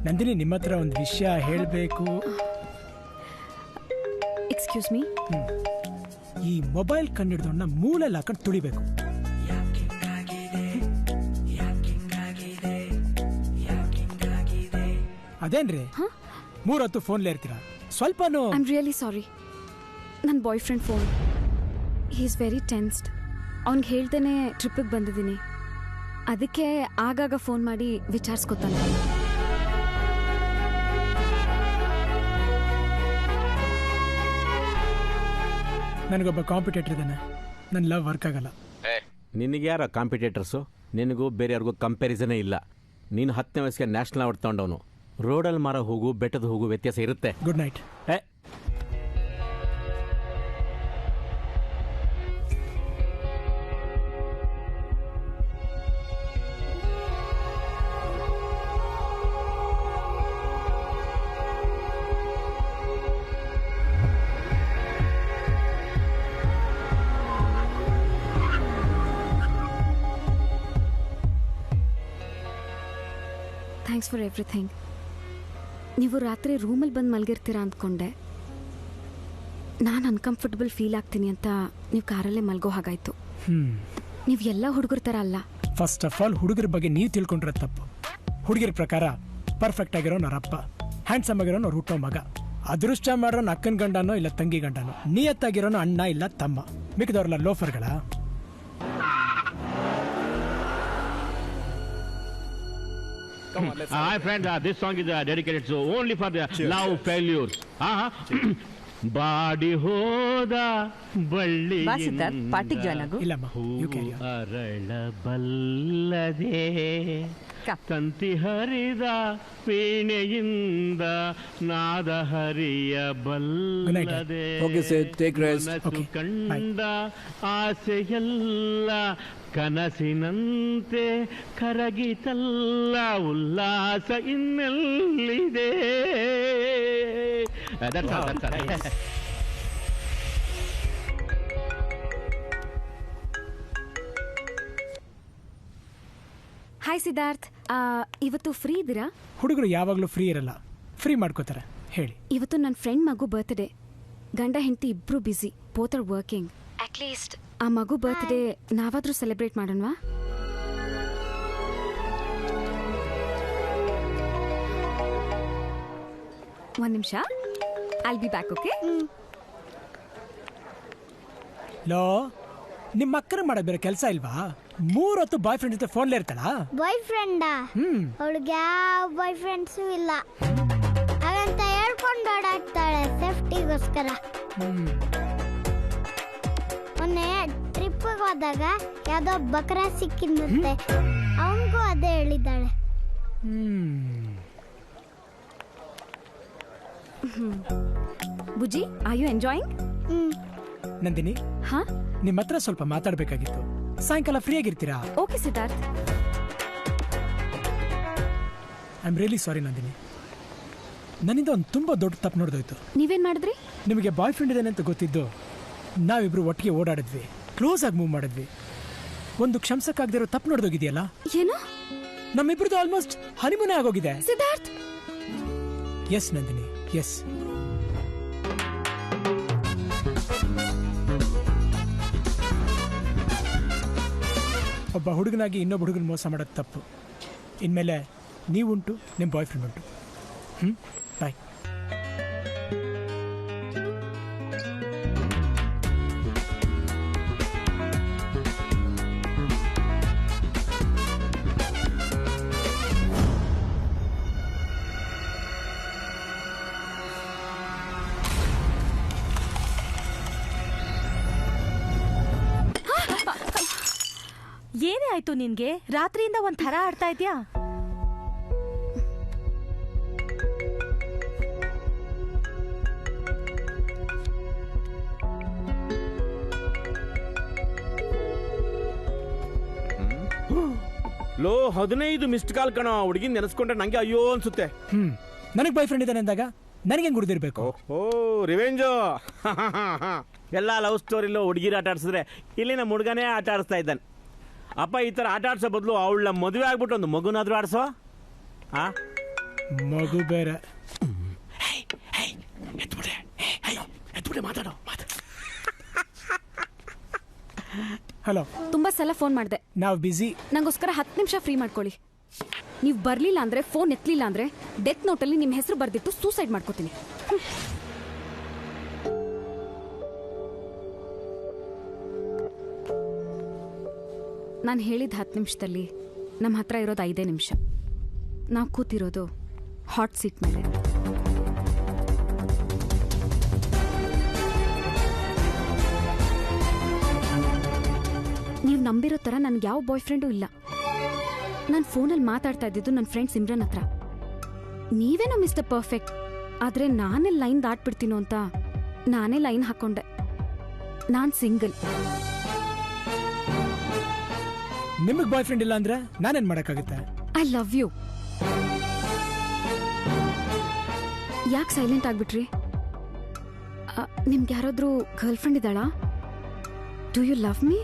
ನಂದಿನಿ, ನಿಮ್ಮ ಹತ್ರ ಒಂದು ವಿಷಯ ಹೇಳಬೇಕು. Excuse me. ಈ ಮೊಬೈಲ್ ಕಂಡಿಡ್ದವನ್ನ ಮೂಲೆಯಲ್ಲಿ ಹಾಕೊಂಡು ತುಳಿಬೇಕು. ಅದೇನ್ರಿ 3 ಹೊತ್ತು ಫೋನ್ಲೇ ಇರ್ತೀರಾ? ಸ್ವಲ್ಪನೂ. I am really sorry. ನನ್ನ boyfriend phone. He is very tensed. ಅವ್ನಿಗೆ ಹೇಳ್ದೇನೆ ಟ್ರಿಪ್ಪಿಗೆ ಬಂದಿದ್ದೀನಿ. ಅದಕ್ಕೆ ಆಗಾಗ ಫೋನ್ ಮಾಡಿ ವಿಚಾರಿಸ್ಕೊತಾನೆ. ನನಗೊಬ್ಬ ಕಾಂಪಿಟೇಟರ್ ಇದ್ದಾನೆ. ನನ್ನ ಲವ್ ವರ್ಕ್ ಆಗಲ್ಲ. ನಿನಗೆ ಯಾರ ಕಾಂಪಿಟೇಟರ್ಸು? ನಿನಗೂ ಬೇರೆಯವ್ರಿಗೂ ಕಂಪ್ಯಾರಿಸನೇ ಇಲ್ಲ. ನೀನು 10ನೇ ವಯಸ್ಸಿಗೆ ನ್ಯಾಷನಲ್ ಅವಾರ್ಡ್ ತಗೊಂಡವನು. ರೋಡಲ್ಲಿ ಮಾರೋ ಹೋಗು, ಬೆಟ್ಟದ ಹೋಗು ವ್ಯತ್ಯಾಸ ಇರುತ್ತೆ. Good night. Thanks for everything. ನೀವು ರಾತ್ರಿ ರೂಮಲ್ಲಿ ಬಂದು ಮಲಗಿರ್ತೀರಾ ಅಂದ್ಕೊಂಡೆ. ನಾನು ಅನ್ಕಂಫರ್ಟಬಲ್ ಫೀಲ್ ಆಗ್ತೀನಿ ಅಂತ ನೀವು ಕಾರಲ್ಲೇ ಮಲ್ಗೋ ಹಾಗಾಯ್ತು. ನೀವು ಎಲ್ಲ ಹುಡುಗರ ಥರ ಅಲ್ಲ. ಫಸ್ಟ್ ಆಫ್ ಆಲ್, ಹುಡುಗರ ಬಗ್ಗೆ ನೀವು ತಿಳ್ಕೊಂಡ್ರೆ ತಪ್ಪು. ಹುಡುಗರ ಪ್ರಕಾರ ಪರ್ಫೆಕ್ಟ್ ಆಗಿರೋನು ಅವರಪ್ಪ, ಹ್ಯಾಂಡ್ಸಮ್ ಆಗಿರೋನು ಅವ್ರು ಹುಟ್ಟೋ ಮಗ, ಅದೃಷ್ಟ ಮಾಡೋನು ಅಕ್ಕನ ಗಂಡನೋ ಇಲ್ಲ ತಂಗಿ ಗಂಡನೋ, ನಿಯತ್ತಾಗಿರೋನು ಅಣ್ಣ ಇಲ್ಲ ತಮ್ಮ. ಮಿಕ್ಕಿದವ್ರಲ್ಲ ಲೋಫರ್ಗಳ. Hi friends, this song is dedicated so only for the love failures. Body ಹೋದ ಬಳ್ಳಿ ಪಾರ್ಟಿಗೆ ಜಾಯ್ನ್ ಆಗು. ಅರಳಬಲ್ಲದೆ ತಂತಿ ಹರಿದ ವೀಣೆಯಿಂದ ನಾದ ಹರಿಯಬಲ್ಲದೆ ಕಂಡ ಆಸೆಯಲ್ಲ ಕನಸಿನಂತೆ ಕರಗಿತಲ್ಲ, ಉಲ್ಲಾಸ ಇನ್ನೆಲ್ಲಿದೆ. ಹಾಯ್ ಸಿದ್ಧಾರ್ಥ್, ಇವತ್ತು ಫ್ರೀ ಇದ್ದೀರಾ? ಹುಡುಗರು ಯಾವಾಗಲೂ ಫ್ರೀ ಇರಲ್ಲ, ಫ್ರೀ ಮಾಡ್ಕೋತಾರೆ. ಹೇಳಿ. ಇವತ್ತು ನನ್ನ ಫ್ರೆಂಡ್ ಮಗು ಬರ್ತ್ಡೇ. ಗಂಡ ಹೆಂಡತಿ ಇಬ್ರು busy, both are working. At least ಆ ಮಗು ಬರ್ತ್ಡೇ ನಾವಾದ್ರೂ ಸೆಲೆಬ್ರೇಟ್ ಮಾಡೋಣವಾ? ಒಂದ್ ನಿಮಿಷ, I'll be back. Okay. Low, ನಿಮ್ಮ ಅಕ್ಕನ ಮಾಡೋದು ಬೇರೆ ಕೆಲಸ ಇಲ್ವಾ? 3 ಹೊತ್ತು ಬಾಯ್ ಫ್ರೆಂಡ್ ಜೊತೆ ಫೋನ್ಲೇ ಇರ್ತಾಳ. ಬಾಯ್ ಫ್ರೆಂಡಾ? ಅವಳಿಗೆ ಯಾವ ಬಾಯ್ ಫ್ರೆಂಡ್ಸು ಇಲ್ಲ. ಹಾಗಂತ ಹೇಳ್ಕೊಂಡು ಓಡಾಡ್ತಾಳೆ ಸೇಫ್ಟಿಗೋಸ್ಕರ. ಮೊನ್ನೆ ಟ್ರಿಪ್ಪಿಗೆ ಹೋದಾಗ ಯಾವುದೋ ಬಕ್ರ ಸಿಕ್ಕಿದಂತೆ, ಅವನಿಗೂ ಅದೇ ಹೇಳಿದ್ದಾಳೆ. Bujji, are you enjoying? Nandini, ಹಾ, ನಿಮ್ಮ ಹತ್ರ ಸ್ವಲ್ಪ ಮಾತಾಡಬೇಕಾಗಿತ್ತು. ಸಾಯಂಕಾಲ ಫ್ರೀ ಆಗಿರ್ತೀರಾ? Okay Siddharth. I am really sorry Nandini. ನನ್ನಿಂದ ಒಂದು ತುಂಬ ದೊಡ್ಡ ತಪ್ಪು ನೋಡ್ದೋಯ್ತು. ನೀವೇನ್ ಮಾಡಿದ್ರಿ? ನಿಮಗೆ ಬಾಯ್ ಫ್ರೆಂಡ್ ಇದ್ದಾನೆ ಅಂತ ಗೊತ್ತಿದ್ದು ನಾವಿಬ್ರು ಒಟ್ಟಿಗೆ ಓಡಾಡಿದ್ವಿ, ಕ್ಲೋಸ್ ಆಗಿ ಮೂವ್ ಮಾಡಿದ್ವಿ. ಒಂದು ಕ್ಷಮಿಸಕ್ಕಾಗದಿರೋ ತಪ್ಪು ನೋಡ್ದೋಗಿದೆಯಲ್ಲ. ಏನು? ನಮ್ಮಿಬ್ರದ್ದು ಆಲ್ಮೋಸ್ಟ್ ಹನಿಮೂನೇ ಆಗೋಗಿದೆ. ಸಿದ್ಧಾರ್ಥ್. Yes Nandini, yes. ಒಬ್ಬ ಹುಡುಗನಾಗಿ ಇನ್ನೊಬ್ಬ ಹುಡುಗನ ಮೋಸ ಮಾಡೋದು ತಪ್ಪು. ಇನ್ಮೇಲೆ ನೀವುಂಟು, ನಿಮ್ಮ ಬಾಯ್ ಫ್ರೆಂಡ್ ಉಂಟು. ಬಾಯ್. ಏನೇ ಆಯ್ತು ನಿನ್ಗೆ? ರಾತ್ರಿಯಿಂದ ಒಂದ್ ಥರ ಆಡ್ತಾ ಇದ್ಯಾ? ಲೋ, 15 ಮಿಸ್ಡ್ ಕಾಲ್ ಕಣೋ. ಹುಡುಗಿನ ನೆನೆಸ್ಕೊಂಡ್ರೆ ನಂಗೆ ಅಯ್ಯೋ ಅನ್ಸುತ್ತೆ. ನನಗೆ ಬಾಯ್ ಫ್ರೆಂಡ್ ಇದ್ದಾನೆ ಅಂದಾಗ ನನಗೆ ಹೆಂಗ್ ಗುರ್ದಿರ್ಬೇಕು? ಓ ರಿವೆಂಜು. ಎಲ್ಲ ಲವ್ ಸ್ಟೋರಿಲೋ ಹುಡುಗಿರ ಆಟ ಆಡ್ಸಿದ್ರೆ ಇಲ್ಲಿ ನಮ್ಮ ಹುಡುಗನೇ ಆಟ ಆಡಿಸ್ತಾ ಇದ್ದಾನೆ. ಅಪ್ಪ ಈ ಥರ ಆಟ ಆಡ್ಸೋ ಬದಲು ಅವಳ ಮದುವೆ ಆಗ್ಬಿಟ್ಟು ಒಂದು ಮಗುನಾದ್ರೂ ಆಡ್ಸೋ. ಮಗು ಬೇರೆ. ಹಲೋ. ತುಂಬಾ ಸಲ ಫೋನ್ ಮಾಡಿದೆ. ನಾವು ಬಿಸಿ. ನಂಗೋಸ್ಕರ 10 ನಿಮಿಷ ಫ್ರೀ ಮಾಡ್ಕೊಳ್ಳಿ. ನೀವು ಬರ್ಲಿಲ್ಲ ಅಂದ್ರೆ, ಫೋನ್ ಎತ್ತಲಿಲ್ಲ ಅಂದ್ರೆ ಡೆತ್ ನೋಟಲ್ಲಿ ನಿಮ್ಮ ಹೆಸರು ಬರ್ದಿಟ್ಟು ಸೂಸೈಡ್ ಮಾಡ್ಕೋತೀನಿ. ನಾನು ಹೇಳಿದ 10 ನಿಮಿಷದಲ್ಲಿ ನಮ್ಮ ಹತ್ರ ಇರೋದು 5 ನಿಮಿಷ. ನಾವು ಕೂತಿರೋದು ಹಾಟ್ ಸೀಟ್ ಮೇಲೆ. ನೀವು ನಂಬಿರೋ ಥರ ನನಗೆ ಯಾವ ಬಾಯ್ ಫ್ರೆಂಡು ಇಲ್ಲ. ನಾನು ಫೋನಲ್ಲಿ ಮಾತಾಡ್ತಾ ಇದ್ದಿದ್ದು ನನ್ನ ಫ್ರೆಂಡ್ ಸಿಮ್ರನ್ ಹತ್ರ. ನೀವೇನೋ ಮಿಸ್ಟರ್ ಪರ್ಫೆಕ್ಟ್, ಆದರೆ ನಾನೇ ಲೈನ್ ದಾಟ್ಬಿಡ್ತೀನೋ ಅಂತ ನಾನೇ ಲೈನ್ ಹಾಕೊಂಡೆ. ನಾನು ಸಿಂಗಲ್. ನಿಮಗೆ ಬಾಯ್ ಫ್ರೆಂಡ್ ಇಲ್ಲ ಅಂದ್ರೆ ನಾನೇನ್ ಮಾಡಕ್ಕಾಗುತ್ತೆ? I love you. ಯಾಕೆ ಸೈಲೆಂಟ್ ಆಗ್ಬಿಟ್ರಿ? ನಿಮ್ಗೆ ಯಾರಾದ್ರೂ ಗರ್ಲ್ ಫ್ರೆಂಡ್ ಇದ್ದಾಳಾ? Do you love me?